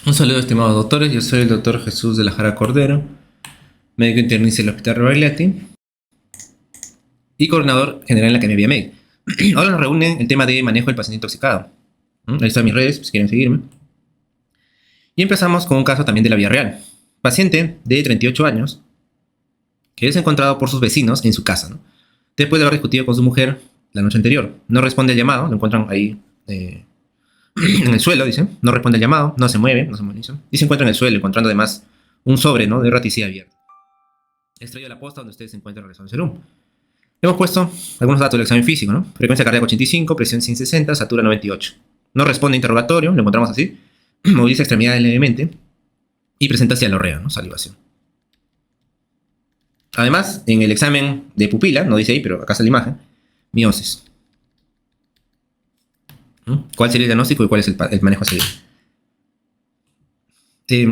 Un saludo, estimados doctores. Yo soy el doctor Jesús de la Jara Cordero, médico internista del Hospital Rebagliati y coordinador general en la Academia Med. Ahora nos reúne el tema de manejo del paciente intoxicado. Ahí están mis redes, si quieren seguirme. Y empezamos con un caso también de la vida real. Paciente de 38 años que es encontrado por sus vecinos en su casa, ¿no? Después de haber discutido con su mujer la noche anterior. No responde al llamado, lo encuentran ahí en el suelo, dice. No responde al llamado, no se mueve, y se encuentra en el suelo, encontrando además un sobre, ¿no?, de raticida abierto. Extraído de la posta donde ustedes se encuentran realizando el serum. Hemos puesto algunos datos del examen físico, ¿no? Frecuencia cardíaca 85, presión 160, altura 98. No responde a interrogatorio, lo encontramos así. Moviliza extremidades levemente y presenta cialorrea, ¿no?, salivación. Además, en el examen de pupila, no dice ahí, pero acá está la imagen, miosis. ¿Cuál sería el diagnóstico y cuál es el manejo a seguir?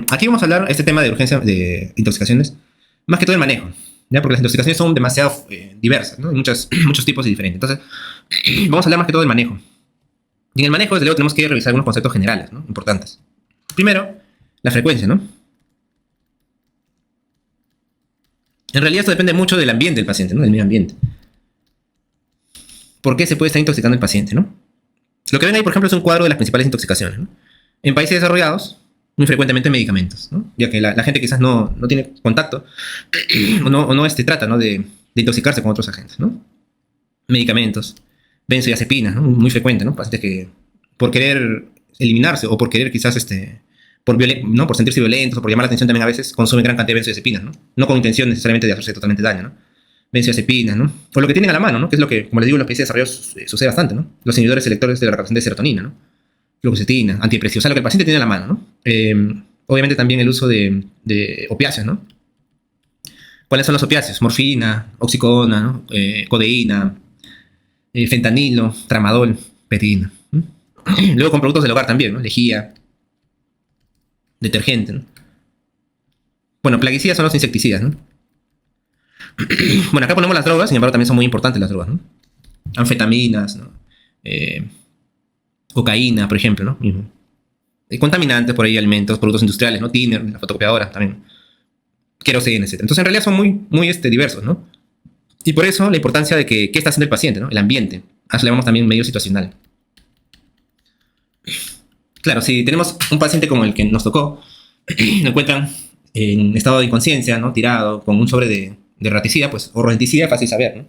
Aquí vamos a hablar este tema de urgencia de intoxicaciones, más que todo el manejo, ¿ya? Porque las intoxicaciones son demasiado diversas, ¿no? Hay muchos tipos y diferentes. Entonces, vamos a hablar más que todo del manejo. Y en el manejo, desde luego, tenemos que revisar algunos conceptos generales, ¿no?, importantes. Primero, la frecuencia, ¿no? En realidad esto depende mucho del ambiente del paciente, ¿no?, del medio ambiente. ¿Por qué se puede estar intoxicando el paciente, no? Lo que ven ahí, por ejemplo, es un cuadro de las principales intoxicaciones, ¿no? En países desarrollados, muy frecuentemente medicamentos, ¿no? Ya que la gente quizás no tiene contacto o no trata, ¿no?, de intoxicarse con otros agentes, ¿no? Medicamentos, benzodiazepinas, ¿no? Muy frecuente, ¿no? Pacientes que por querer eliminarse o por querer quizás ¿no?, por sentirse violentos o por llamar la atención también a veces consumen gran cantidad de benzodiazepinas, ¿no? No con intención necesariamente de hacerse totalmente daño, ¿no? Benzodiazepinas, ¿no? O lo que tienen a la mano, ¿no? Que es lo que, como les digo, en los países desarrollados sucede bastante, ¿no? Los inhibidores selectores de la recaptación de serotonina, ¿no? Fluoxetina, antidepresivos, o sea, lo que el paciente tiene a la mano, ¿no? Obviamente también el uso de opiáceos, ¿no? ¿Cuáles son los opiáceos? Morfina, oxicodona, ¿no? Codeína, fentanilo, tramadol, peridina. Luego con productos del hogar también, ¿no? Lejía, detergente, ¿no? Bueno, plaguicidas son los insecticidas, ¿no? Bueno, acá ponemos las drogas, sin embargo también son muy importantes las drogas, ¿no? Anfetaminas, ¿no? Cocaína, por ejemplo, ¿no? Contaminantes por ahí, alimentos, productos industriales, ¿no? Tiner, la fotocopiadora también, queroseno, etc. Entonces en realidad son muy diversos, ¿no? Y por eso la importancia de qué está haciendo el paciente, ¿no? El ambiente. A eso le llamamos también medio situacional. Claro, si tenemos un paciente como el que nos tocó, lo encuentran en estado de inconsciencia, ¿no?, tirado, con un sobre de raticida, pues, o rodenticida, fácil saber, ¿no?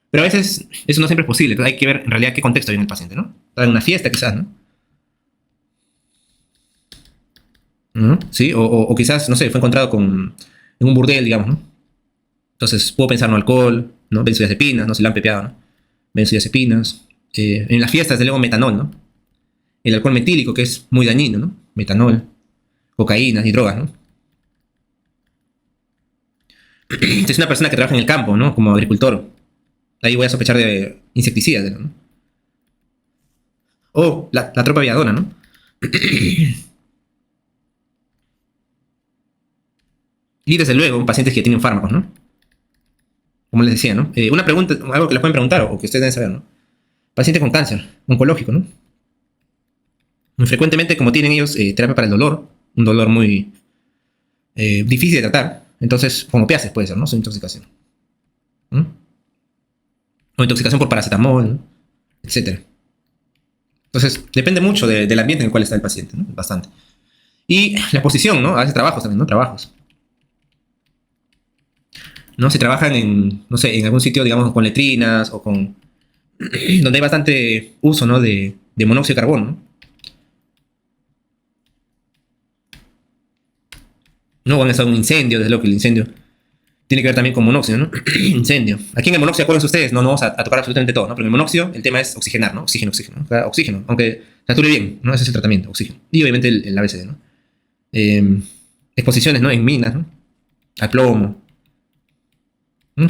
Pero a veces eso no siempre es posible. Entonces hay que ver en realidad qué contexto viene el paciente, ¿no? Está en una fiesta quizás, ¿no? ¿Sí? O quizás, no sé, fue encontrado en un burdel, digamos, ¿no? Entonces puedo pensar, ¿no?, alcohol, ¿no?, benzodiazepinas, no se le han pepeado, ¿no? Benzodiazepinas. En las fiestas, desde luego, metanol, ¿no? El alcohol metílico, que es muy dañino, ¿no? Metanol, cocaína y drogas, ¿no? Si es una persona que trabaja en el campo, ¿no?, como agricultor, ahí voy a sospechar de insecticidas, ¿no? O la tropa aviadora, ¿no? Y desde luego, pacientes que tienen fármacos, ¿no? Como les decía, ¿no? Una pregunta, algo que les pueden preguntar o que ustedes deben saber, ¿no? Pacientes con cáncer oncológico, ¿no? Muy frecuentemente, como tienen ellos terapia para el dolor, un dolor muy difícil de tratar, entonces con opiáceos puede ser, ¿no? Su intoxicación. O intoxicación por paracetamol, ¿no?, etcétera. Entonces, depende mucho del ambiente en el cual está el paciente, ¿no? Bastante. Y la exposición, ¿no? A veces trabajos también, ¿no? Trabajos. ¿No? Si trabajan no sé, en algún sitio, digamos, con letrinas o con donde hay bastante uso, ¿no?, de monóxido de carbono, ¿no? No van a estar un incendio, desde luego que el incendio tiene que ver también con monóxido, ¿no? Incendio. Aquí en el monóxido, acuérdense ustedes, no vamos a tocar absolutamente todo, ¿no? Pero en el monóxido el tema es oxigenar, ¿no? Oxígeno, ¿no? O sea, oxígeno, aunque sature bien, ¿no? Ese es el tratamiento, oxígeno. Y obviamente el ABCD, ¿no? Exposiciones, ¿no?, en minas, ¿no? Al plomo.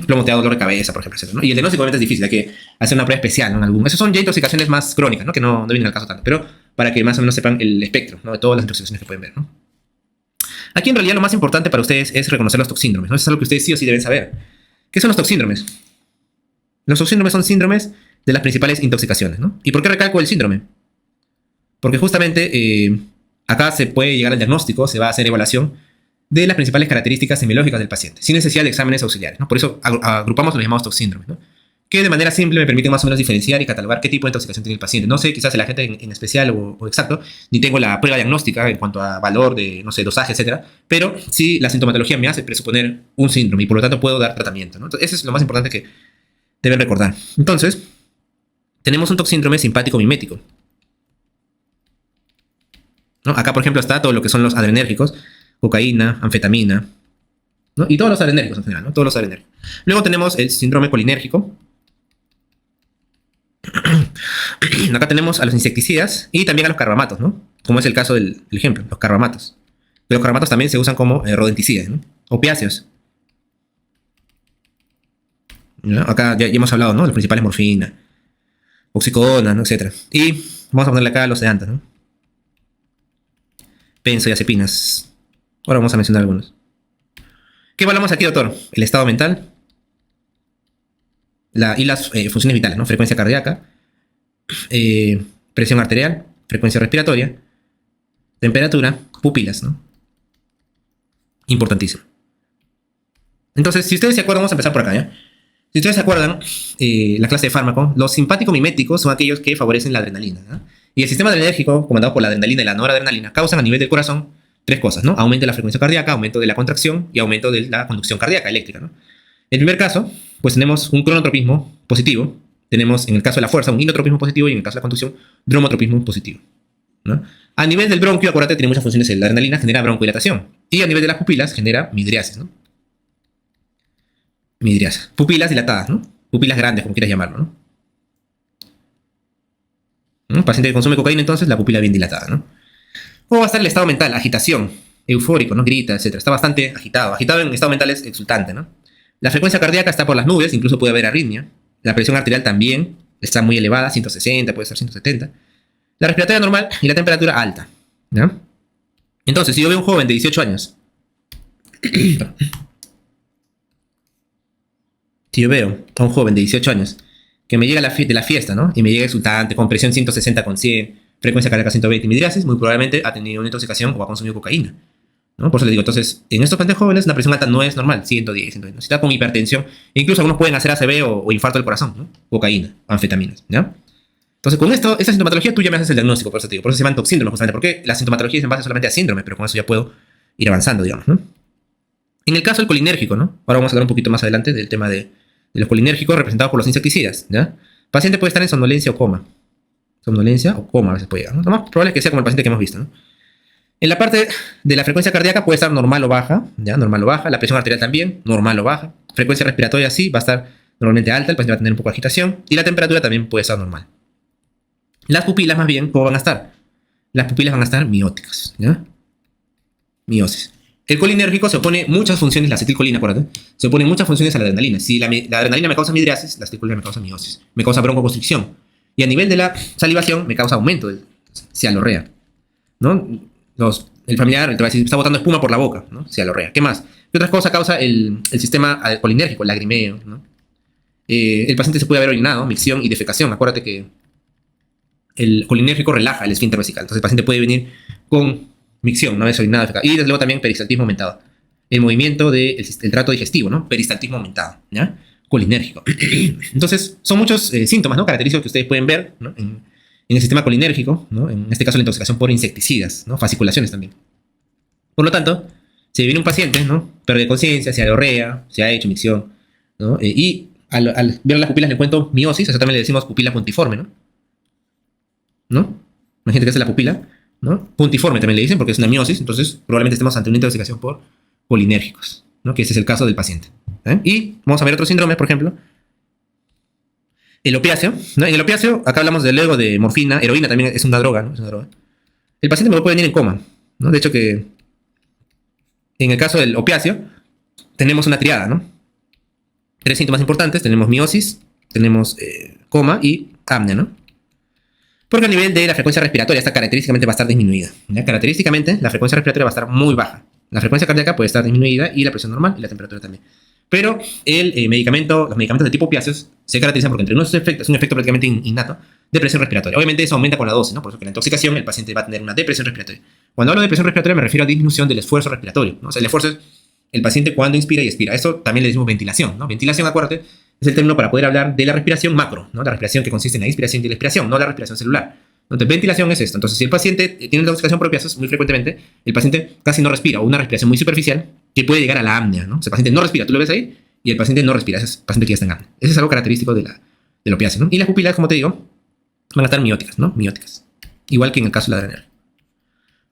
Plomo te da dolor de cabeza, por ejemplo, etcétera, ¿no? Y el diagnóstico obviamente es difícil, hay que hacer una prueba especial, ¿no? Esas son ya intoxicaciones más crónicas, ¿no?, que no vienen al caso tanto, pero para que más o menos sepan el espectro, ¿no?, de todas las intoxicaciones que pueden ver, ¿no? Aquí en realidad lo más importante para ustedes es reconocer los toxíndromes, ¿no? Eso es algo que ustedes sí o sí deben saber. ¿Qué son los toxíndromes? Los toxíndromes son síndromes de las principales intoxicaciones, ¿no? ¿Y por qué recalco el síndrome? Porque justamente Acá se puede llegar al diagnóstico, se va a hacer evaluación de las principales características semiológicas del paciente, sin necesidad de exámenes auxiliares, ¿no? Por eso agrupamos los llamados TOC síndromes, ¿no? Que de manera simple me permiten más o menos diferenciar y catalogar qué tipo de intoxicación tiene el paciente. No sé quizás el agente en especial o exacto, ni tengo la prueba diagnóstica en cuanto a valor de, no sé, dosaje, etcétera, pero sí la sintomatología me hace presuponer un síndrome y por lo tanto puedo dar tratamiento, ¿no? Entonces, eso es lo más importante que deben recordar. Entonces, tenemos un TOC síndrome simpático mimético, ¿no? Acá, por ejemplo, está todo lo que son los adrenérgicos, cocaína, anfetamina, ¿no? Y todos los adrenérgicos en general, ¿no? Todos los adrenérgicos. Luego tenemos el síndrome colinérgico. Acá tenemos a los insecticidas y también a los carbamatos, ¿no? Como es el caso del ejemplo, los carbamatos. Los carbamatos también se usan como rodenticidas, ¿no? Opiáceos. ¿No? Acá ya hemos hablado, ¿no? Los principales morfina, oxicodona, ¿no? Etcétera. Y vamos a ponerle acá los sedantes, ¿no? Benzodiazepinas. Ahora vamos a mencionar algunos. ¿Qué evaluamos aquí, doctor? El estado mental y las funciones vitales, ¿no? Frecuencia cardíaca, presión arterial, frecuencia respiratoria, temperatura, pupilas, ¿no? Importantísimo. Entonces, si ustedes se acuerdan, vamos a empezar por acá, ¿ya? Si ustedes se acuerdan, la clase de fármaco, los simpático-miméticos son aquellos que favorecen la adrenalina, ¿no? Y el sistema adrenérgico, comandado por la adrenalina y la noradrenalina, causan a nivel del corazón tres cosas, ¿no? Aumento de la frecuencia cardíaca, aumento de la contracción y aumento de la conducción cardíaca eléctrica, ¿no? En el primer caso, pues tenemos un cronotropismo positivo, tenemos en el caso de la fuerza un inotropismo positivo y en el caso de la conducción dromotropismo positivo, ¿no? A nivel del bronquio, acuérdate, tiene muchas funciones. La adrenalina genera broncodilatación y a nivel de las pupilas genera midriasis, ¿no? Midriasis. Pupilas dilatadas, ¿no? Pupilas grandes, como quieras llamarlo, ¿no? ¿No? Paciente que consume cocaína, entonces, la pupila bien dilatada, ¿no? ¿Cómo va a estar el estado mental? Agitación, eufórico, ¿no? Grita, etc. Está bastante agitado. Agitado en estado mental es exultante, ¿no? La frecuencia cardíaca está por las nubes, incluso puede haber arritmia. La presión arterial también está muy elevada, 160, puede ser 170. La respiratoria normal y la temperatura alta, ¿no? Entonces, si yo veo un joven de 18 años, si yo veo a un joven de 18 años que me llega de la fiesta, ¿no? Y me llega exultante, con presión 160 con 100, frecuencia cardíaca 120 y midriasis, muy probablemente ha tenido una intoxicación o ha consumido cocaína, ¿no? Por eso les digo, entonces, en estos pacientes jóvenes, una presión alta no es normal, 110, 120. Si está con hipertensión, e incluso algunos pueden hacer ACV o infarto del corazón, ¿no? Cocaína, anfetaminas, ¿ya? Entonces, con esto, esta sintomatología, tú ya me haces el diagnóstico, por eso te digo, por eso se llaman TOC síndromes, justamente, porque la sintomatología es en base solamente a síndrome, pero con eso ya puedo ir avanzando, digamos, ¿no? En el caso del colinérgico, ¿no? Ahora vamos a hablar un poquito más adelante del tema de los colinérgicos representados por los insecticidas, ¿ya? El paciente puede estar en somnolencia o coma. Somnolencia o coma a veces puede llegar, ¿no? Lo más probable es que sea como el paciente que hemos visto, ¿no? En la parte de la frecuencia cardíaca puede estar normal o baja, ¿ya? Normal o baja. La presión arterial también, normal o baja. Frecuencia respiratoria sí, va a estar normalmente alta, el paciente va a tener un poco de agitación. Y la temperatura también puede estar normal. Las pupilas, más bien, ¿cómo van a estar? Las pupilas van a estar mióticas, ¿ya? Miosis. El colinérgico se opone muchas funciones, la acetilcolina, acuérdate, se opone muchas funciones a la adrenalina. Si la adrenalina me causa midriasis, la acetilcolina me causa miosis, me causa broncoconstricción. Y a nivel de la salivación me causa aumento de cialorrea, ¿no? El familiar te va a decir, está botando espuma por la boca, ¿no? Cialorrea. ¿Qué más? ¿Qué otras cosas causa el sistema colinérgico? Lagrimeo, ¿no? El paciente se puede haber orinado, micción y defecación. Acuérdate que el colinérgico relaja el esfínter vesical. Entonces el paciente puede venir con micción, una vez orinado, defecado. Y desde luego también peristaltismo aumentado. El movimiento del trato digestivo, ¿no? Peristaltismo aumentado, ¿ya? Colinérgico. Entonces, son muchos síntomas, ¿no? Característicos que ustedes pueden ver, ¿no? En el sistema colinérgico, ¿no? En este caso la intoxicación por insecticidas, ¿no? Fasciculaciones también. Por lo tanto, si viene un paciente, ¿no? Pierde conciencia, se diarrea, se ha hecho micción, ¿no? Y al ver las pupilas le encuentro miosis, eso también le decimos pupila puntiforme, ¿no? ¿No? Imagínate que hace la pupila, ¿no? Puntiforme también le dicen porque es una miosis, entonces probablemente estemos ante una intoxicación por colinérgicos, ¿no? Que ese es el caso del paciente. Y vamos a ver otros síndromes, por ejemplo. El opiáceo, ¿no? En el opiáceo, acá hablamos luego de morfina, heroína también es una droga, ¿no? Es una droga. El paciente me puede venir en coma, ¿no? De hecho que en el caso del opiáceo tenemos una triada, ¿no? Tres síntomas importantes, tenemos miosis, tenemos coma y apnea, ¿no? Porque a nivel de la frecuencia respiratoria, esta característicamente va a estar disminuida, ¿ya? Característicamente, la frecuencia respiratoria va a estar muy baja. La frecuencia cardíaca puede estar disminuida y la presión normal y la temperatura también. Pero los medicamentos de tipo opiáceos se caracterizan porque entre unos efectos, es un efecto prácticamente innato de presión respiratoria. Obviamente eso aumenta con la dosis, ¿no? Por eso que en la intoxicación el paciente va a tener una depresión respiratoria. Cuando hablo de presión respiratoria me refiero a disminución del esfuerzo respiratorio, ¿no? O sea, el esfuerzo es el paciente cuando inspira y expira. Eso también le decimos ventilación, ¿no? Ventilación, acuérdate, es el término para poder hablar de la respiración macro, ¿no? La respiración que consiste en la inspiración y la expiración, no la respiración celular. Entonces, ventilación es esto. Entonces, si el paciente tiene intoxicación por opiáceos, muy frecuentemente el paciente casi no respira o una respiración muy superficial que puede llegar a la apnea, ¿no? O sea, el paciente no respira, tú lo ves ahí, y el paciente no respira, ese es el paciente que ya está en apnea. Ese es algo característico del opiáceo, ¿no? Y las pupilas, como te digo, van a estar mióticas, ¿no? Mióticas. Igual que en el caso de la adrenal.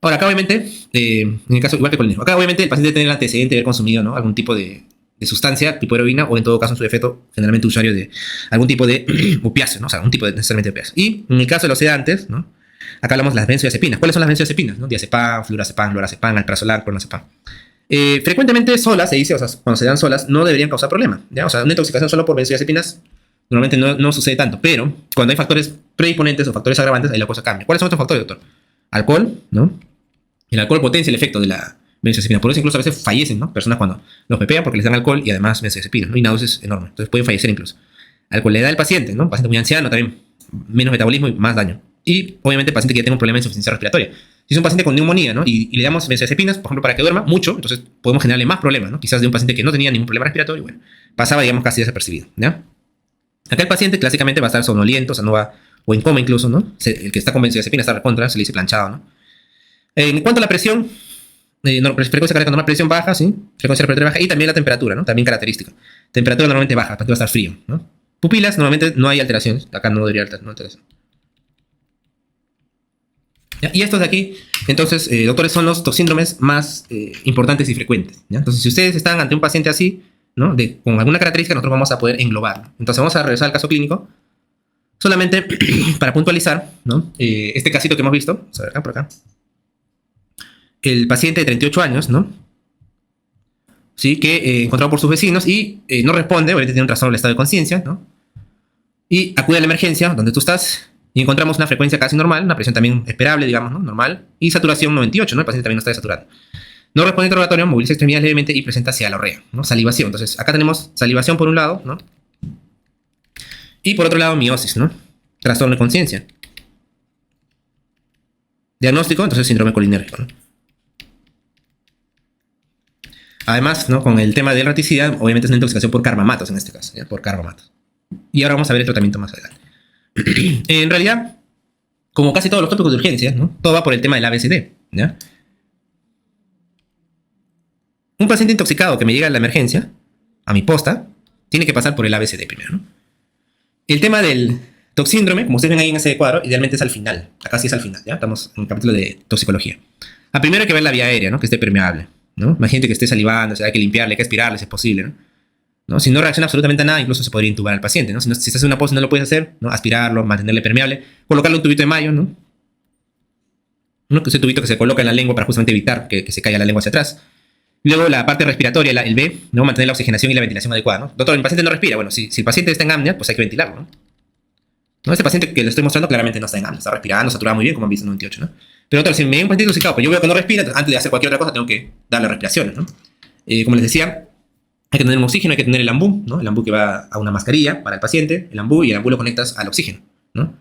Ahora, acá obviamente, en el caso, igual que con el acá obviamente el paciente tiene el antecedente de haber consumido, ¿no? Algún tipo de sustancia, tipo heroína, o en todo caso, en su defecto, generalmente usuario de algún tipo de opiáceo, ¿no? O sea, algún tipo de necesariamente opiáceo. Y en el caso de los sedantes, ¿no? Acá hablamos de las benzodiazepinas. ¿Cuáles son las benzodiazepinas? ¿No? Diazepam, flurazepam, lorazepam, alprazolam, clonazepam. Frecuentemente solas, se dice, o sea, cuando se dan solas, no deberían causar problema, ¿ya? O sea, una intoxicación solo por benzodiazepinas normalmente no sucede tanto, pero cuando hay factores predisponentes o factores agravantes, ahí la cosa cambia. ¿Cuáles son estos factores, doctor? Alcohol, ¿no? El alcohol potencia el efecto de la benzodiazepina. Por eso incluso a veces fallecen, ¿no? Personas cuando los pepean porque les dan alcohol y además benzodiazepina, ¿no? Y náuseas enormes. Entonces pueden fallecer incluso. Alcohol le da al paciente, ¿no? Paciente muy anciano también, menos metabolismo y más daño. Y obviamente el paciente que ya tenga un problema de insuficiencia respiratoria. Si es un paciente con neumonía, ¿no? Y le damos benzodiazepinas, por ejemplo, para que duerma mucho, entonces podemos generarle más problemas, ¿no? Quizás de un paciente que no tenía ningún problema respiratorio, bueno, pasaba, digamos, casi desapercibido, ¿ya? Acá el paciente clásicamente va a estar somnoliento, o sea, no va, o en coma incluso, ¿no? El que está con benzodiazepina está contra, se le dice planchado, ¿no? En cuanto a la presión, frecuencia cardíaca normal, presión baja, ¿sí? Frecuencia respiratoria baja y también la temperatura, ¿no? También característica. Temperatura normalmente baja, para que va a estar frío, ¿no? Pupilas, normalmente no hay alteraciones, acá no debería haber alteración. ¿Ya? Y estos de aquí, entonces, doctores, son los toxíndromes más importantes y frecuentes, ¿ya? Entonces, si ustedes están ante un paciente así, ¿no? Con alguna característica, nosotros vamos a poder englobarlo. Entonces, vamos a regresar al caso clínico, solamente para puntualizar, ¿no? Este casito que hemos visto, vamos a ver acá, por acá. El paciente de 38 años, ¿no? Sí, que encontrado por sus vecinos y no responde, obviamente tiene un trastorno del estado de conciencia, ¿no? Y acude a la emergencia, donde tú estás, y encontramos una frecuencia casi normal, una presión también esperable, digamos, ¿no? Normal, y saturación 98, ¿no? El paciente también no está desaturado. No responde al interrogatorio, moviliza extremidades levemente y presenta cialorrea, ¿no? Salivación. Entonces, acá tenemos salivación por un lado, ¿no? Y por otro lado, miosis, ¿no? Trastorno de conciencia. Diagnóstico, entonces síndrome colinérgico, ¿no? Además, ¿no? Con el tema de erraticidad, obviamente es una intoxicación por carbamatos en este caso, ¿ya? Por carbamatos. Y ahora vamos a ver el tratamiento más adelante. En realidad, como casi todos los tópicos de urgencia, ¿no? Todo va por el tema del ABCD, ¿ya? Un paciente intoxicado que me llega a la emergencia, a mi posta, tiene que pasar por el ABCD primero, ¿no? El tema del toxíndrome, como ustedes ven ahí en ese cuadro, idealmente es al final. Acá sí es al final, ¿ya? Estamos en el capítulo de toxicología. Primero hay que ver la vía aérea, ¿no? Que esté permeable, ¿no? Imagínate que esté salivando, o sea, hay que limpiarle, hay que aspirarle si es posible, ¿no? Si no reacciona absolutamente a nada, incluso se podría intubar al paciente, ¿no? Si estás en una pose y no lo puedes hacer, ¿no? Aspirarlo, mantenerle permeable, colocarle un tubito de mayo, ¿no? Ese tubito que se coloca en la lengua para justamente evitar que se caiga la lengua hacia atrás. Luego la parte respiratoria, el B, ¿no? Mantener la oxigenación y la ventilación adecuada, ¿no? Doctor, el paciente no respira. Bueno, si el paciente está en apnea, pues hay que ventilarlo, ¿no? Este paciente que le estoy mostrando claramente no está en apnea, está respirando, saturado muy bien, como han visto en 98, ¿no? Pero doctor, si me da un paciente intoxicado, pues yo veo que no respira, entonces, antes de hacer cualquier otra cosa tengo que darle respiraciones, ¿no? Como les decía, hay que tener un oxígeno, hay que tener el ambú, ¿no? El ambú que va a una mascarilla para el paciente, el ambú, y el ambú lo conectas al oxígeno, ¿no?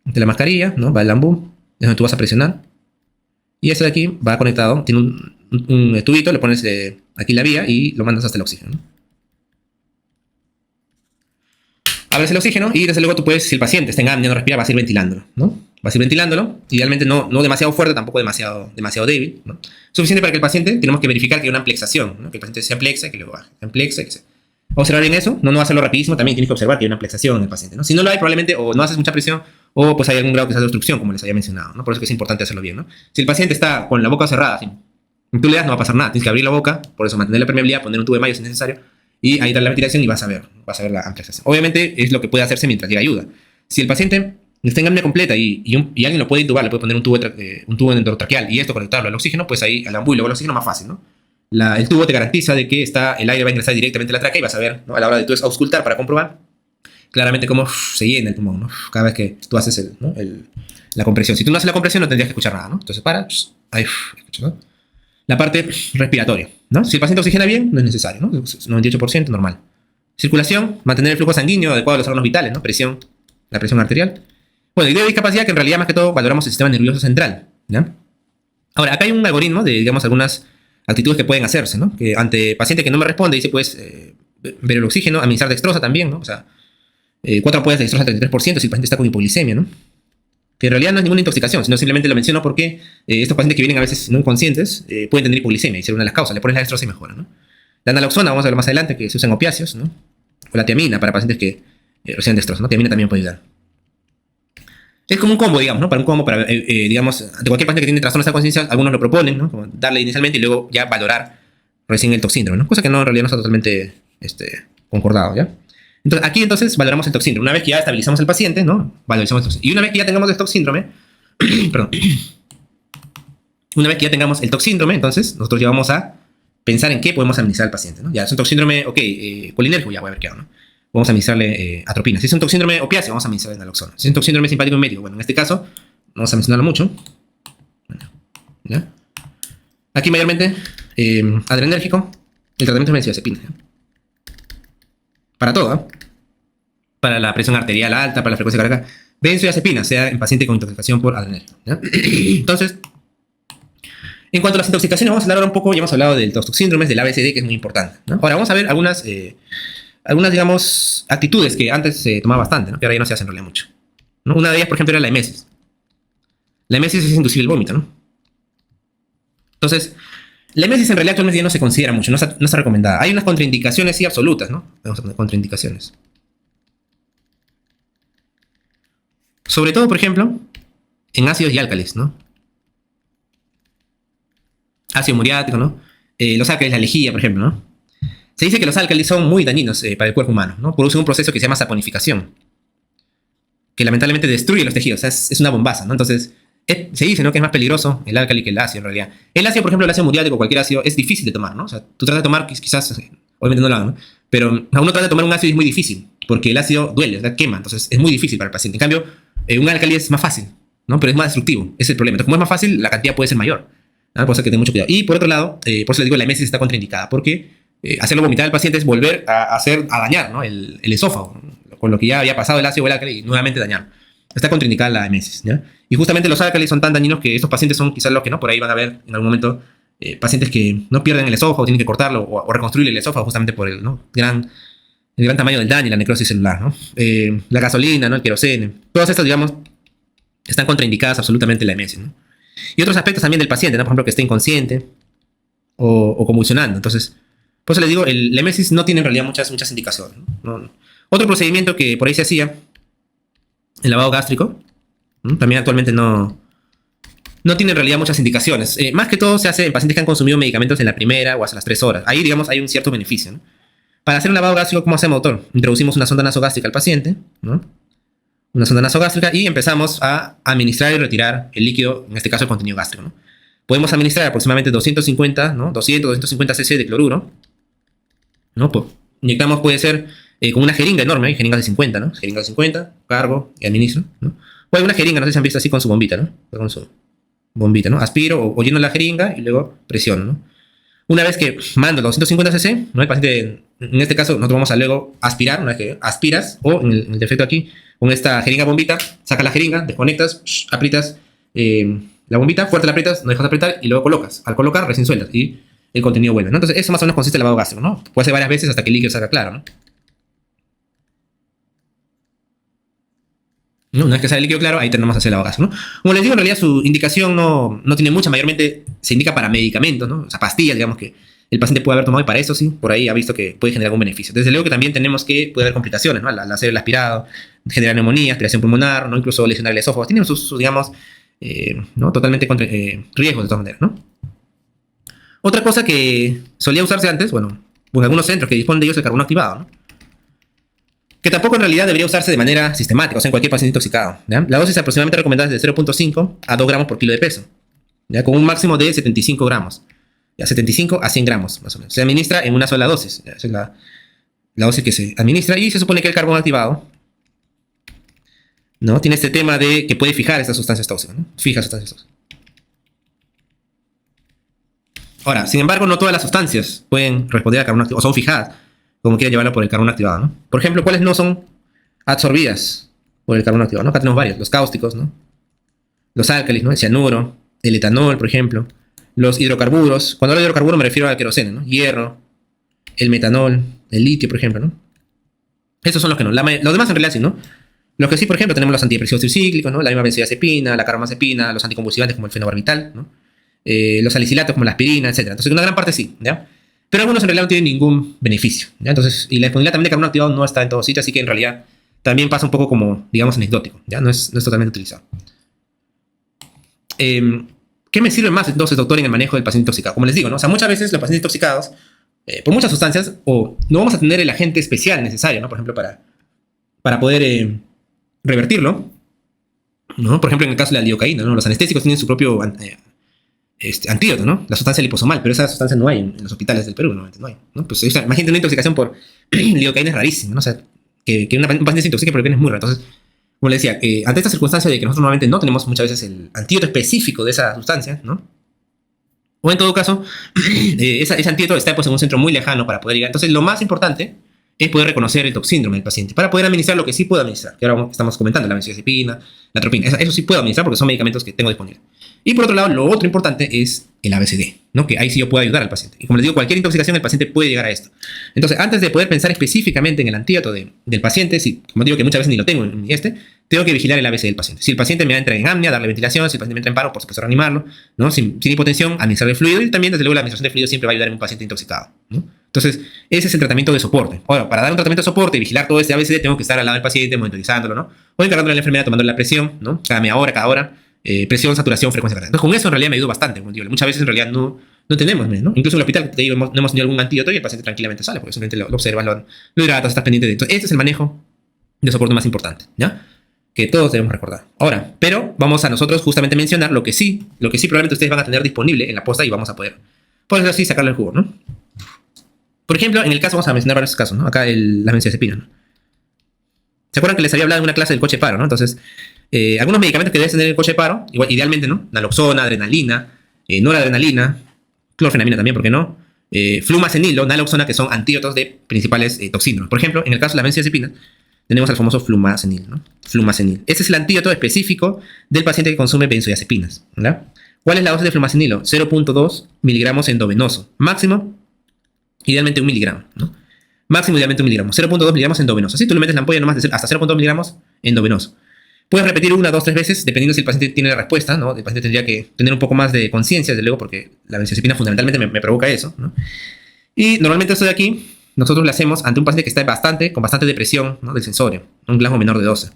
De la mascarilla, ¿no? Va el ambú, es donde tú vas a presionar. Y este de aquí va conectado, tiene un tubito, le pones aquí la vía y lo mandas hasta el oxígeno, ¿no? Abres el oxígeno y desde luego tú puedes, si el paciente está en apnea, no respira, vas a ir ventilándolo, ¿no? Vas a ir ventilándolo, idealmente no demasiado fuerte, tampoco demasiado débil, ¿no? Suficiente para que el paciente, tenemos que verificar que hay una amplexación, ¿no? Que el paciente se amplexa y que luego baje. Amplexa y que se... Observar bien eso, no hacerlo rapidísimo, también tienes que observar que hay una amplexación en el paciente, ¿no? Si no lo hay, probablemente o no haces mucha presión o pues hay algún grado quizás de obstrucción, como les había mencionado, ¿no? Por eso que es importante hacerlo bien, ¿no? Si el paciente está con la boca cerrada, así, tú le das, no va a pasar nada, tienes que abrir la boca, por eso mantener la permeabilidad, poner un tubo de mayo si es necesario, y ahí dar la ventilación y vas a ver la amplexación. Obviamente es lo que puede hacerse mientras llega ayuda. Si el paciente está en apnea completa y alguien lo puede intubar, le puede poner un tubo endotraqueal y esto conectarlo al oxígeno, pues ahí al ambú y luego al oxígeno más fácil, ¿no? El tubo te garantiza de que el aire va a ingresar directamente a la tráquea y vas a ver, ¿no? A la hora de tú auscultar para comprobar claramente cómo se llena el pulmón, ¿no? Cada vez que tú haces la compresión. Si tú no haces la compresión no tendrías que escuchar nada, ¿no? Entonces para, ahí, escucha, ¿no? la parte respiratoria, ¿no? Si el paciente oxigena bien, no es necesario, ¿no? 98% normal. Circulación, mantener el flujo sanguíneo adecuado a los órganos vitales, ¿no? Presión, la presión arterial. Bueno, y de discapacidad, que en realidad más que todo valoramos el sistema nervioso central, ¿ya? Ahora, acá hay un algoritmo de, digamos, algunas actitudes que pueden hacerse, ¿no? Que ante paciente que no me responde, dice, pues, ver el oxígeno, administrar dextrosa también, ¿no? O sea, 4 ampollas de dextrosa al 33% si el paciente está con hipoglicemia, ¿no? Que en realidad no es ninguna intoxicación, sino simplemente lo menciono porque estos pacientes que vienen a veces no inconscientes pueden tener hipoglicemia y ser una de las causas. Le pones la dextrosa y mejora, ¿no? La naloxona, vamos a ver más adelante, que se usa en opiáceos, ¿no? O la tiamina para pacientes que reciben dextrosa, ¿no? Tiamina también puede ayudar. Es como un combo, digamos, ¿no? Para un combo, para, digamos, de cualquier paciente que tiene trastornos de conciencia, algunos lo proponen, ¿no? Como darle inicialmente y luego ya valorar recién el toxíndrome, ¿no? Cosa que no, en realidad no está totalmente concordado, ¿ya? Entonces, aquí entonces valoramos el toxíndrome. Una vez que ya estabilizamos al paciente, ¿no? Valorizamos el toxíndrome. Y una vez que ya tengamos el toxíndrome, perdón. Una vez que ya tengamos el toxíndrome, entonces nosotros ya vamos a pensar en qué podemos administrar al paciente, ¿no? Ya es un toxíndrome, ok, colinérgico, ya voy a ver qué hago, ¿no? Vamos a administrarle atropina. Si es un toxíndrome opiáceo, vamos a administrarle naloxona. Si es un toxíndrome simpático y médico, bueno, en este caso, vamos a mencionarlo mucho. Bueno, ¿ya? Aquí mayormente, adrenérgico, el tratamiento es benzodiazepina, ¿ya? Para todo, ¿eh? Para la presión arterial alta, para la frecuencia cardíaca, benzodiazepina, sea en paciente con intoxicación por adrenérgico, ¿ya? Entonces, en cuanto a las intoxicaciones, vamos a hablar un poco, ya hemos hablado de los toxíndromes, del ABCD, que es muy importante, ¿no? Ahora vamos a ver algunas, digamos, actitudes que antes se tomaba bastante, ¿no? Que ahora ya no se hacen en realidad mucho, ¿no? Una de ellas, por ejemplo, era la emesis. La emesis es inducir el vómito, ¿no? Entonces, la emesis en realidad actualmente ya no se considera mucho, no está recomendada. Hay unas contraindicaciones sí absolutas, ¿no? Vamos a poner contraindicaciones. Sobre todo, por ejemplo, en ácidos y álcalis, ¿no? Ácido muriático, ¿no? Los álcalis, la lejía, por ejemplo, ¿no? Se dice que los álcalis son muy dañinos para el cuerpo humano, ¿no? Producen un proceso que se llama saponificación, que lamentablemente destruye los tejidos, o sea, es una bombaza, ¿no? Entonces, se dice, ¿no? Que es más peligroso el álcali que el ácido, en realidad. El ácido, por ejemplo, el ácido muriático, cualquier ácido, es difícil de tomar, ¿no? O sea, tú tratas de tomar, quizás, obviamente no lo hagan, ¿no? Pero a uno trata de tomar un ácido y es muy difícil, porque el ácido duele, o sea, quema, entonces es muy difícil para el paciente. En cambio, un álcali es más fácil, ¿no? Pero es más destructivo, ese es el problema. Entonces, como es más fácil, la cantidad puede ser mayor, ¿no? Por eso hay que tener mucho cuidado. Y por otro lado, por eso les digo, la emesis está contraindicada, porque hacerlo vomitar al paciente es volver a dañar, ¿no? el esófago, ¿no? Con lo que ya había pasado el ácido o el álcali y nuevamente dañar. Está contraindicada la emesis, ¿ya? Y justamente los álcalis son tan dañinos que estos pacientes son quizás los que no, por ahí van a ver en algún momento pacientes que no pierden el esófago, tienen que cortarlo o reconstruir el esófago justamente por el gran tamaño del daño y la necrosis celular, ¿no? La gasolina, ¿no? El querosene, todas estas, digamos, están contraindicadas absolutamente la emesis, ¿no? Y otros aspectos también del paciente, ¿no? Por ejemplo, que esté inconsciente o convulsionando. Entonces, por eso les digo, la emesis no tiene en realidad muchas indicaciones, ¿no? Otro procedimiento que por ahí se hacía, el lavado gástrico, también actualmente no tiene en realidad muchas indicaciones. Más que todo se hace en pacientes que han consumido medicamentos en la primera o hasta las 3 horas. Ahí, digamos, hay un cierto beneficio, ¿no? Para hacer un lavado gástrico, ¿cómo hacemos, doctor? Introducimos una sonda nasogástrica al paciente, ¿no? Una sonda nasogástrica y empezamos a administrar y retirar el líquido, en este caso el contenido gástrico, ¿no? Podemos administrar aproximadamente 250, ¿no? 250 cc de cloruro, ¿no? Inyectamos, puede ser con una jeringa enorme, hay jeringas de 50, ¿no? Jeringa de 50, cargo y administro, ¿no? O hay una jeringa, no sé si han visto así con su bombita, ¿no? Con su bombita, ¿no? Aspiro o lleno la jeringa y luego presiono, ¿no? Una vez que mando los 250 cc, ¿no? El paciente, en este caso, nosotros vamos a luego aspirar, una vez que aspiras, o en el defecto aquí, con esta jeringa bombita, sacas la jeringa, desconectas, aprietas la bombita, fuerte la aprietas, no dejas de apretar y luego colocas. Al colocar, recién sueltas y el contenido vuelve, ¿no? Entonces, eso más o menos consiste en el lavado gástrico, ¿no? Puede ser varias veces hasta que el líquido salga claro, ¿no? Una vez que sale el líquido claro, ahí tenemos que hacer el lavado gástrico, ¿no? Como les digo, en realidad su indicación no tiene mucha, mayormente se indica para medicamentos, ¿no? O sea, pastillas, digamos, que el paciente puede haber tomado y para eso sí, por ahí ha visto que puede generar algún beneficio. Desde luego que también tenemos que puede haber complicaciones, ¿no? Al hacer el aspirado, generar neumonía, aspiración pulmonar, ¿no? Incluso lesionar el esófago. Tienen sus digamos, ¿no? Totalmente riesgos de todas maneras, ¿no? Otra cosa que solía usarse antes, bueno, en algunos centros que disponen de ellos el carbono activado, ¿no? Que tampoco en realidad debería usarse de manera sistemática, o sea, en cualquier paciente intoxicado, ¿ya? La dosis aproximadamente recomendada es de 0.5 a 2 gramos por kilo de peso, ¿ya? Con un máximo de 75 gramos, ya 75 a 100 gramos, más o menos. Se administra en una sola dosis, ¿ya? Esa es la dosis que se administra y se supone que el carbono activado, ¿no? Tiene este tema de que puede fijar estas sustancias tóxicas, ¿no? Fija sustancias tóxicas. Ahora, sin embargo, no todas las sustancias pueden responder al carbono activado o son fijadas, como quiera llevarlo por el carbono activado, ¿no? Por ejemplo, ¿cuáles no son absorbidas por el carbono activado, ¿no? Acá tenemos varios, los cáusticos, ¿no? Los álcalis, ¿no? El cianuro, el etanol, por ejemplo, los hidrocarburos. Cuando hablo de hidrocarburos me refiero al queroseno, ¿no? Hierro, el metanol, el litio, por ejemplo, ¿no? Esos son los que no. Los demás en realidad sí, ¿no? Los que sí, por ejemplo, tenemos los antidepresivos tricíclicos, ¿no? La misma benzodiazepina, la carbamazepina, los anticonvulsivantes como el fenobarbital, ¿no? Los salicilatos como la aspirina, etc. Entonces, una gran parte sí, ¿ya? Pero algunos en realidad no tienen ningún beneficio, ¿ya? Entonces, y la disponibilidad también de carbono activado no está en todos sitios, así que en realidad también pasa un poco como, digamos, anecdótico, ¿ya? No es totalmente utilizado. ¿Qué me sirve más entonces, doctor, en el manejo del paciente intoxicado? Como les digo, ¿no? O sea, muchas veces los pacientes intoxicados, por muchas sustancias, o no vamos a tener el agente especial necesario, ¿no? Por ejemplo, para poder revertirlo, ¿no? Por ejemplo, en el caso de la lidocaína, ¿no? Los anestésicos tienen su propio antídoto, ¿no? La sustancia liposomal, pero esa sustancia no hay en los hospitales del Perú, no hay, ¿no? Pues imagínate una intoxicación por lidocaína es rarísimo, ¿no? O sea, que un paciente se intoxique por lidocaína es muy raro. Entonces, como le decía, ante esta circunstancia de que nosotros normalmente no tenemos muchas veces el antídoto específico de esa sustancia, ¿no? O en todo caso, ese antídoto está pues, en un centro muy lejano para poder llegar. Entonces, lo más importante es poder reconocer el toxíndrome del paciente para poder administrar lo que sí puedo administrar. Que ahora estamos comentando, la benzodiazepina, la atropina. Eso sí puedo administrar porque son medicamentos que tengo disponibles. Y por otro lado, lo otro importante es el ABCD, ¿no? Que ahí sí yo puedo ayudar al paciente. Y como les digo, cualquier intoxicación el paciente puede llegar a esto. Entonces, antes de poder pensar específicamente en el antídoto del paciente, si, como digo que muchas veces ni lo tengo en tengo que vigilar el ABC del paciente. Si el paciente me entra en apnea, darle ventilación. Si el paciente me entra en paro, por supuesto, reanimarlo, ¿no? Sin hipotensión, administrarle fluido. Y también, desde luego, la administración de fluido siempre va a ayudar en un paciente intoxicado, ¿no? Entonces, ese es el tratamiento de soporte. Ahora, para dar un tratamiento de soporte y vigilar todo este ABCD, tengo que estar al lado del paciente, monitorizándolo, ¿no? O encargándole a la enfermera, tomándole la presión, ¿no? Cada media hora, cada hora. Presión, saturación, frecuencia cardíaca. Entonces, con eso en realidad me ayuda bastante. Como digo, muchas veces en realidad no tenemos, ¿no? Incluso en el hospital, te digo, no hemos tenido algún antídoto y el paciente tranquilamente sale, porque simplemente lo observas, lo hidratas, estás pendiente de esto. Este es el manejo de soporte más importante, ¿ya? Que todos debemos recordar. Ahora, pero vamos a nosotros justamente mencionar lo que sí probablemente ustedes van a tener disponible en la posta y vamos a poder, por eso así, sacarle el jugo, ¿no? Por ejemplo, en el caso, vamos a mencionar varios casos, ¿no? Acá la benzodiazepina, ¿no? ¿Se acuerdan que les había hablado en una clase del coche de paro, ¿no? Entonces, algunos medicamentos que debes tener en el coche de paro, igual, idealmente, ¿no? Naloxona, adrenalina, noradrenalina, clorfenamina también, ¿por qué no? Flumacenilo, naloxona, que son antídotos de principales toxígenos. Por ejemplo, en el caso de la benzodiazepina, tenemos al famoso flumacenil, ¿no? Flumacenil. Ese es el antídoto específico del paciente que consume benzodiazepinas, ¿verdad? ¿Cuál es la dosis de flumacenilo? 0.2 miligramos endovenoso. Máximo, idealmente 1 miligramo, ¿no? Máximo, idealmente 1 miligramo. 0.2 miligramos endovenoso. Así tú le metes la ampolla nomás hasta 0.2 miligramos endovenoso. Puedes repetir 1, 2, 3 veces, dependiendo si el paciente tiene la respuesta, ¿no? El paciente tendría que tener un poco más de conciencia, desde luego, porque la benzodiazepina fundamentalmente me provoca eso, ¿no? Y normalmente esto de aquí, nosotros lo hacemos ante un paciente que está con bastante depresión, ¿no? Del sensorio, un plasma menor de 12.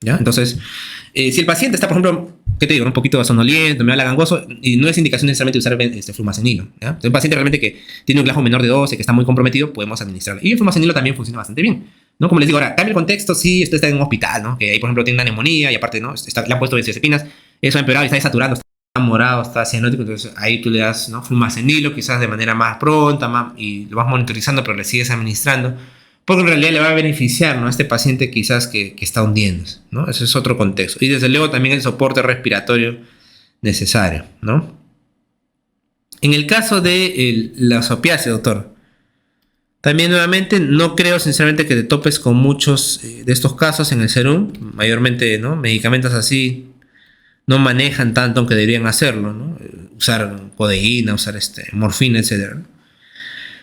¿Ya? Entonces, si el paciente está, por ejemplo, ¿qué te digo? Un poquito sonoliento, me habla gangoso, y no es indicación necesariamente usar flumacenilo, ¿ya? Entonces, un paciente realmente que tiene un plasma menor de 12, que está muy comprometido, podemos administrarlo. Y el flumacenilo también funciona bastante bien, ¿no? Como les digo, ahora, cambia el contexto, sí, esto está en un hospital, ¿no? Que ahí, por ejemplo, tiene una neumonía y aparte, ¿no? Le han puesto benzodiazepinas, eso ha empeorado y está desaturando, está morado, está cianótico, entonces ahí tú le das, ¿no? Flumacenilo, quizás de manera más pronta, y lo vas monitorizando, pero le sigues administrando, porque en realidad le va a beneficiar, ¿no? A este paciente quizás que está hundiéndose, ¿no? Ese es otro contexto. Y desde luego también el soporte respiratorio necesario, ¿no? En el caso de las opiáceos, doctor, también nuevamente no creo sinceramente que te topes con muchos de estos casos en el serum. Mayormente, ¿no? Medicamentos así no manejan tanto, aunque deberían hacerlo, ¿no? Usar codeína, usar morfina, etc.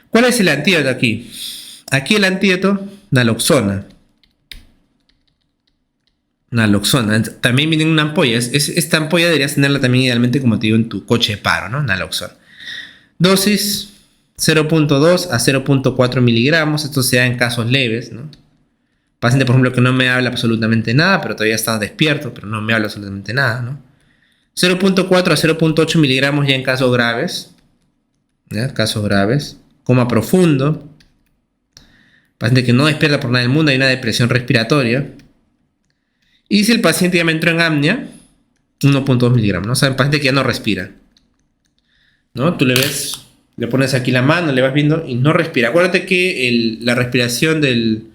¿Cuál es el antídoto aquí? Aquí el antídoto, naloxona. Naloxona. También viene en una ampolla. Esta ampolla deberías tenerla también idealmente, como te digo, en tu coche de paro, ¿no? Naloxona. Dosis 0.2 a 0.4 miligramos. Esto se da en casos leves, ¿no? Paciente, por ejemplo, que no me habla absolutamente nada, pero todavía está despierto, pero no me habla absolutamente nada, ¿no? 0.4 a 0.8 miligramos ya en casos graves. ¿Ya? Casos graves. Coma profundo. Paciente que no despierta por nada del mundo, hay una depresión respiratoria. Y si el paciente ya me entró en apnea, 1.2 miligramos, ¿no? O sea, el paciente que ya no respira, ¿no? Tú le ves, le pones aquí la mano, le vas viendo y no respira. Acuérdate que la respiración del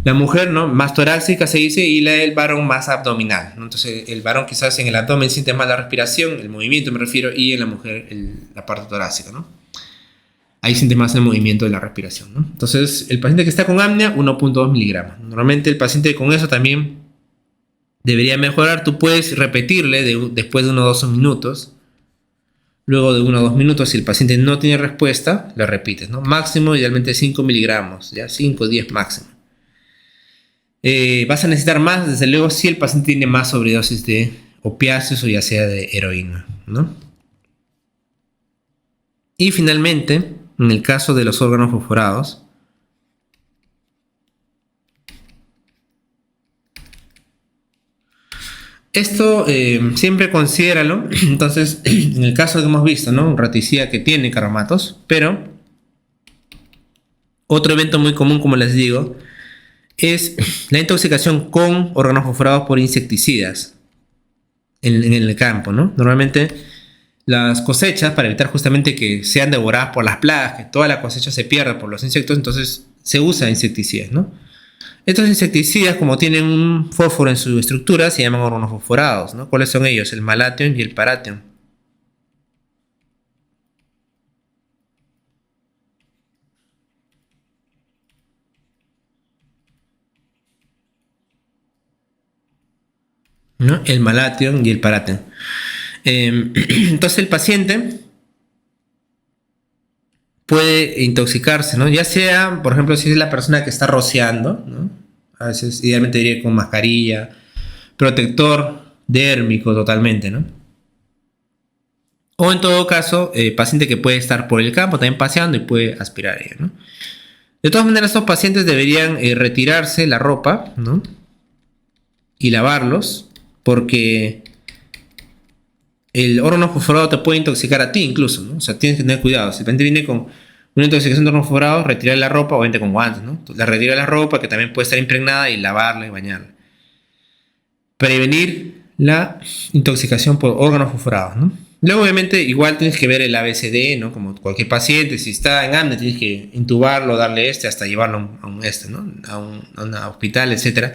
La mujer, ¿no? Más torácica se dice y el varón más abdominal, ¿no? Entonces el varón quizás en el abdomen siente más la respiración, el movimiento me refiero, y en la mujer la parte torácica, ¿no? Ahí siente más el movimiento de la respiración, ¿no? Entonces el paciente que está con apnea, 1.2 miligramos. Normalmente el paciente con eso también debería mejorar. Tú puedes repetirle después de 1 o 2 minutos. Luego de 1 o 2 minutos, si el paciente no tiene respuesta, le repites, ¿no? Máximo, idealmente 5 miligramos, ya 5 o 10 máximo. Vas a necesitar más, desde luego, si el paciente tiene más sobredosis de opiáceos o ya sea de heroína, ¿no? Y finalmente, en el caso de los órganos fosforados, esto siempre considéralo. Entonces, en el caso que hemos visto, ¿no? Un raticida que tiene carromatos, pero otro evento muy común, como les digo, es la intoxicación con órganos fosforados por insecticidas en el campo, ¿no? Normalmente las cosechas, para evitar justamente que sean devoradas por las plagas, que toda la cosecha se pierda por los insectos, entonces se usa insecticidas, ¿no? Estos insecticidas, como tienen un fósforo en su estructura, se llaman órganos fosforados, ¿no? ¿Cuáles son ellos? El Malathion y el Parathion. ¿No? El Malathion y el Parathion. Entonces el paciente puede intoxicarse, ¿no? Ya sea, por ejemplo, si es la persona que está rociando, ¿no? A veces, idealmente diría con mascarilla, protector dérmico totalmente, ¿no? O en todo caso, paciente que puede estar por el campo también paseando y puede aspirar a ello, ¿no? De todas maneras, estos pacientes deberían retirarse la ropa, ¿no? Y lavarlos, porque el órgano fosforado te puede intoxicar a ti incluso, ¿no? O sea, tienes que tener cuidado. Si el paciente viene con una intoxicación de órgano fosforado, retirar la ropa, obviamente con guantes, ¿no? La retira la ropa, que también puede estar impregnada, y lavarla y bañarla. Prevenir la intoxicación por órganos fosforados, ¿no? Luego, obviamente, igual tienes que ver el ABCD, ¿no? Como cualquier paciente, si está en apnea, tienes que intubarlo, darle hasta llevarlo a un ¿no? A un hospital, etcétera,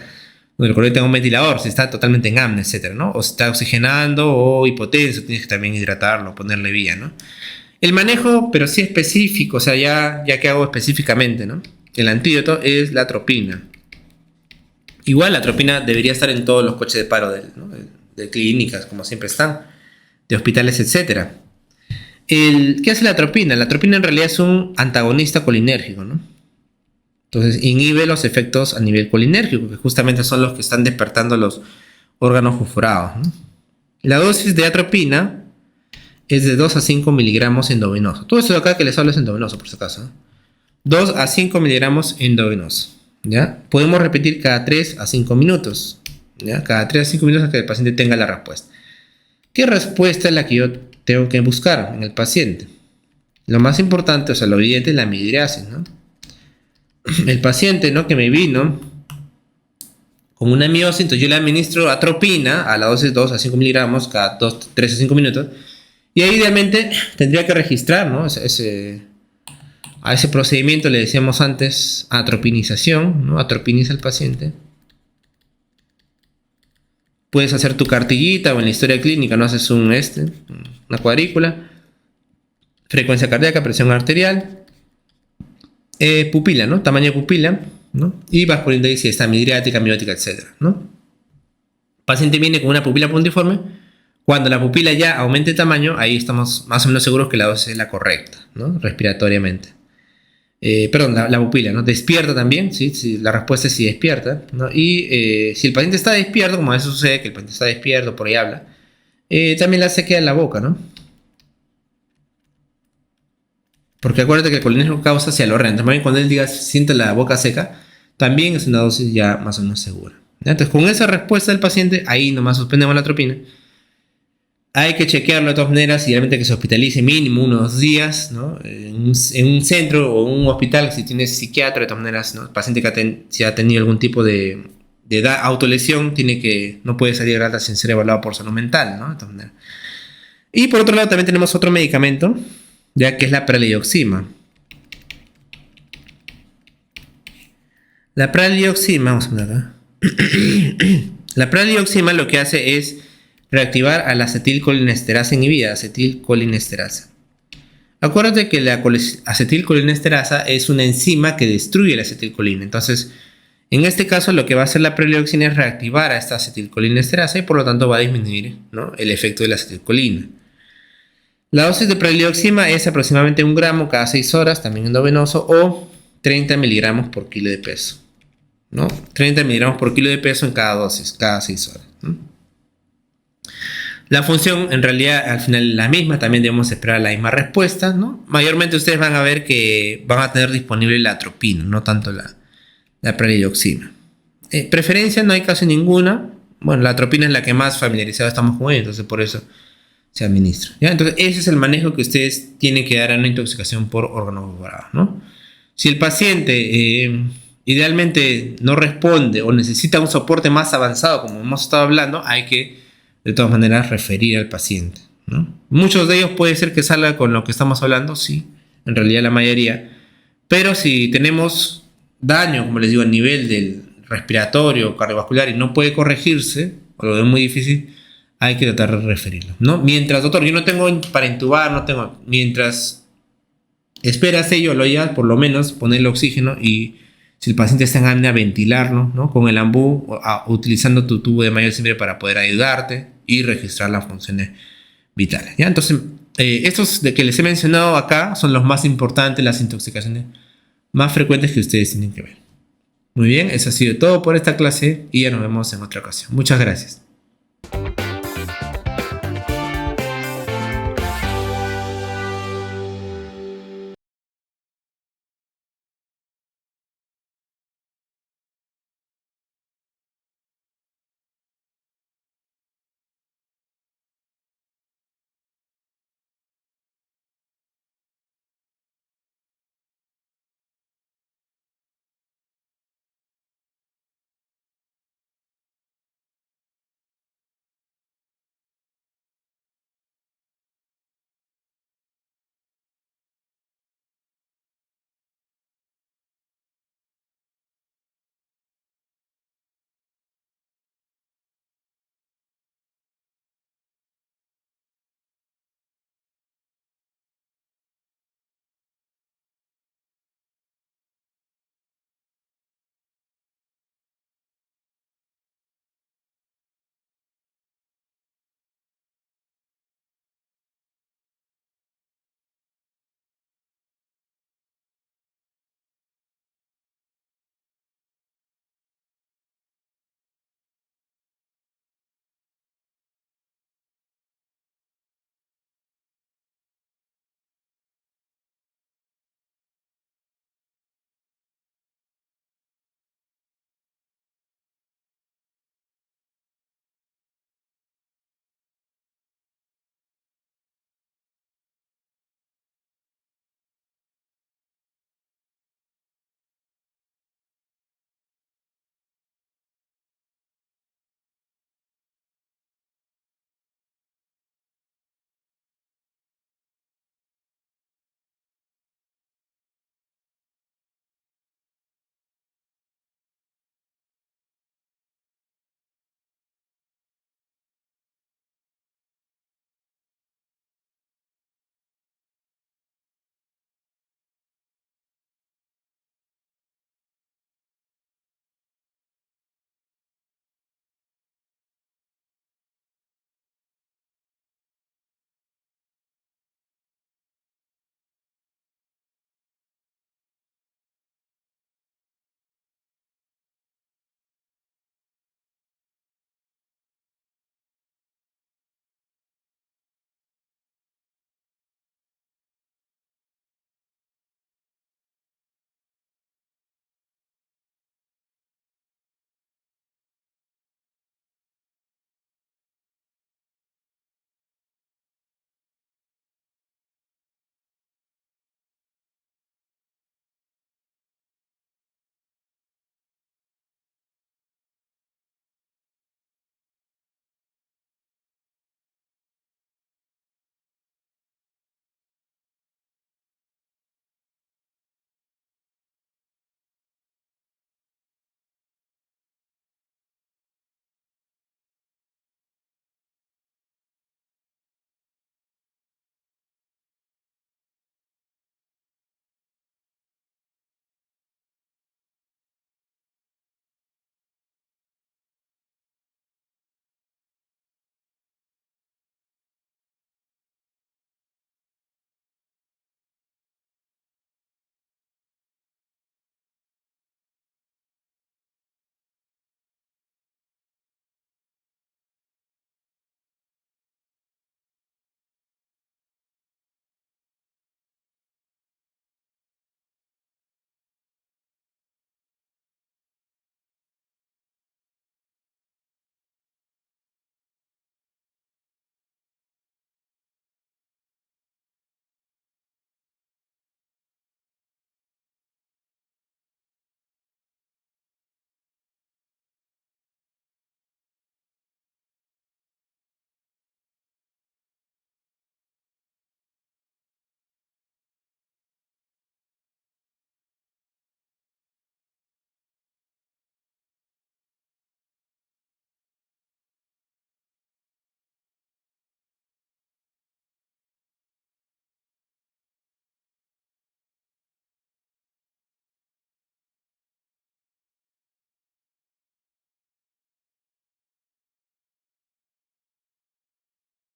donde el colega tenga un ventilador, si está totalmente en apnea, etcétera, ¿no? O si está oxigenando o hipotenso, tienes que también hidratarlo, ponerle vía, ¿no? El manejo, pero sí específico, o sea, ya que hago específicamente, ¿no? El antídoto es la atropina. Igual la atropina debería estar en todos los coches de paro ¿no? de clínicas, como siempre están, de hospitales, etc. ¿Qué hace la atropina? La atropina en realidad es un antagonista colinérgico, ¿no? Entonces inhibe los efectos a nivel colinérgico, que justamente son los que están despertando los órganos fosforados, ¿no? La dosis de atropina es de 2 a 5 miligramos endovenoso. Todo esto de acá que les hablo es endovenoso, por si acaso, ¿no? 2 a 5 miligramos endovenoso, ¿ya? Podemos repetir cada 3 a 5 minutos, ¿ya? Cada 3 a 5 minutos hasta que el paciente tenga la respuesta. ¿Qué respuesta es la que yo tengo que buscar en el paciente? Lo más importante, o sea, lo evidente es la midriasis, ¿no? El paciente, ¿no? Que me vino con una miosis, entonces yo le administro atropina a la dosis 2 a 5 miligramos cada 3 a 5 minutos. Y ahí idealmente tendría que registrar, ¿no? A ese procedimiento le decíamos antes atropinización, ¿no? Atropiniza al paciente. Puedes hacer tu cartillita o en la historia clínica, ¿no? Haces una cuadrícula, frecuencia cardíaca, presión arterial, pupila, ¿no? Tamaño de pupila, ¿no? Y vas poniendo ahí si está midriática, miótica, etc., ¿no? El paciente viene con una pupila puntiforme. Cuando la pupila ya aumente de tamaño, ahí estamos más o menos seguros que la dosis es la correcta, ¿no? Respiratoriamente. Perdón, la pupila, ¿no? Despierta también, ¿sí? Si la respuesta es si despierta, ¿no? Y si el paciente está despierto, como a veces sucede que el paciente está despierto, por ahí habla, también la sequedad en la boca, ¿no? Porque acuérdate que el colinérgico causa cialorrea. También cuando él diga siente la boca seca, también es una dosis ya más o menos segura, ¿ya? Entonces, con esa respuesta del paciente, ahí nomás suspendemos la atropina. Hay que chequearlo de todas maneras, y realmente que se hospitalice mínimo unos días, ¿no? En un centro o un hospital, si tienes psiquiatra, de todas maneras, ¿no? El paciente que si ha tenido algún tipo de autolesión, no puede salir de alta sin ser evaluado por salud mental, ¿no? De todas maneras. Y por otro lado también tenemos otro medicamento, ya que es la prelioxima. La praldioxima, vamos a poner acá. La praldioxima lo que hace es reactivar a la acetilcolinesterasa inhibida, acetilcolinesterasa. Acuérdate que la acetilcolinesterasa es una enzima que destruye la acetilcolina. Entonces, en este caso, lo que va a hacer la praldioxina es reactivar a esta acetilcolinesterasa y por lo tanto va a disminuir, ¿no?, el efecto de la acetilcolina. La dosis de praldioxima es aproximadamente 1 gramo cada 6 horas, también endovenoso, o 30 miligramos por kilo de peso, ¿no? 30 miligramos por kilo de peso en cada dosis, cada 6 horas, ¿no? La función en realidad al final es la misma, también debemos esperar la misma respuesta, ¿no? Mayormente ustedes van a ver que van a tener disponible la atropina, no tanto la praldioxina. Preferencia no hay casi ninguna. Bueno, la atropina es la que más familiarizada estamos con ella, entonces por eso se administra, ¿ya? Entonces ese es el manejo que ustedes tienen que dar a una intoxicación por organofosforados, ¿no? Si el paciente idealmente no responde o necesita un soporte más avanzado, como hemos estado hablando, hay que de todas maneras referir al paciente, ¿no? Muchos de ellos puede ser que salga con lo que estamos hablando, sí, en realidad la mayoría, pero si tenemos daño, como les digo, a nivel del respiratorio, cardiovascular y no puede corregirse, o lo es muy difícil, hay que tratar de referirlo, ¿no? Mientras, doctor, yo no tengo para intubar, no tengo, mientras esperas ello, lo ya, por lo menos ponerle oxígeno y si el paciente está en apnea, ventilarlo, ¿no?, con el AMBU, utilizando tu tubo de mayor siempre para poder ayudarte y registrar las funciones vitales, ¿ya? Entonces, estos de que les he mencionado acá son los más importantes, las intoxicaciones más frecuentes que ustedes tienen que ver. Muy bien, eso ha sido todo por esta clase y ya nos vemos en otra ocasión. Muchas gracias.